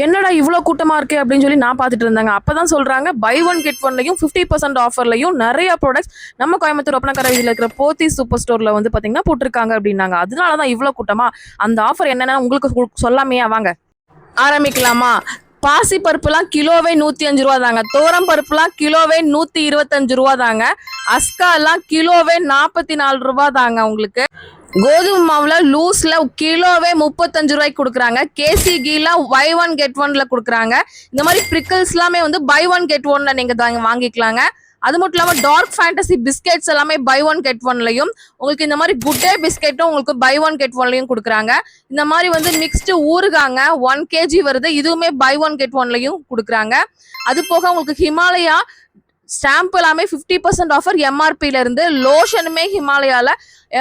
என்னடா இவ்வளோ கூட்டமாக இருக்கே அப்படின்னு சொல்லி நான் பார்த்துட்டு இருந்தாங்க. அப்போ தான் சொல்கிறாங்க பை ஒன் கெட் ஒன்லையும் 50% ஆஃபர்லையும் நிறைய ப்ராடக்ட்ஸ் நம்ம கோயம்புத்தூர் ஒப்பனக்கார வீதியில் இருக்கிற போத்தி சூப்பர் ஸ்டோரில் வந்து பார்த்தீங்கன்னா போட்டிருக்காங்க அப்படின்னாங்க. அதனால தான் இவ்வளோ கூட்டமாக. அந்த ஆஃபர் என்னென்னா உங்களுக்கு சொல்லாமையா வாங்க ஆரம்பிக்கலாமா? பாசி பருப்புலாம் கிலோவே 105 ரூபா தாங்க. தோரம் பருப்புலாம் கிலோவே 125 ரூபா தாங்க. அஸ்காலாம் கிலோவே 44 ரூபா தாங்க. உங்களுக்கு கோதுமை மாவுல லூஸ்ல கிலோவே 35 ரூபாய்க்கு கொடுக்குறாங்க. கேசி கீல பை ஒன் கெட் ஒன்ல கொடுக்குறாங்க. இந்த மாதிரி பிரிக்கிள்ஸ் எல்லாமே வந்து பை ஒன் கெட் ஒன்ல நீங்க வாங்கிக்கலாங்க. அது மட்டும் இல்லாமல் டார்க் ஃபேண்டசி பிஸ்கெட்ஸ் எல்லாமே பை ஒன் கெட் ஒன்லையும், உங்களுக்கு இந்த மாதிரி குட் டே பிஸ்கெட்டும் உங்களுக்கு பை ஒன் கெட் ஒன்லையும் கொடுக்குறாங்க. இந்த மாதிரி வந்து மிக்ஸ்டு ஊறுகாங்க 1 kg வருது, இதுவுமே பை ஒன் கெட் ஒன்லையும் கொடுக்குறாங்க. அது போக உங்களுக்கு ஹிமாலயா ஸ்டாம்ப் எல்லாமே 50% ஆஃபர் எம்ஆர்பில இருந்து, லோஷனுமே ஹிமாலயால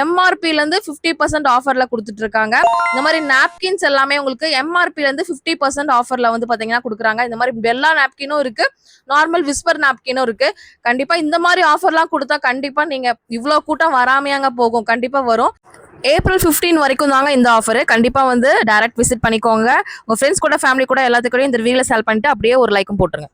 எம்ஆர்பில இருந்து 50% ஆஃபர்ல கொடுத்துட்டு இருக்காங்க. இந்த மாதிரி நாப்கின்ஸ் எல்லாமே உங்களுக்கு எம்ஆர்பில இருந்து 50% ஆஃபர்ல வந்து பாத்தீங்கன்னா கொடுக்குறாங்க. இந்த மாதிரி பெல்லா நாப்கினும் இருக்கு, நார்மல் விஸ்பர் நாப்கினும் இருக்கு. கண்டிப்பா இந்த மாதிரி ஆஃபர்லாம் கொடுத்தா கண்டிப்பா நீங்க இவ்வளவு கூட்டம் வராமையாங்க போகும், கண்டிப்பா வரும். ஏப்ரல் 15 வரைக்கும் தாங்க இந்த ஆஃபர். கண்டிப்பா வந்து டைரக்ட் விசிட் பண்ணிக்கோங்க. உங்க ஃப்ரெண்ட்ஸ் கூட ஃபேமிலி கூட எல்லாத்துக்கூடயும் இந்த வீடியோல ஷேர் பண்ணிட்டு அப்படியே ஒரு லைக்கும் போட்டுருங்க.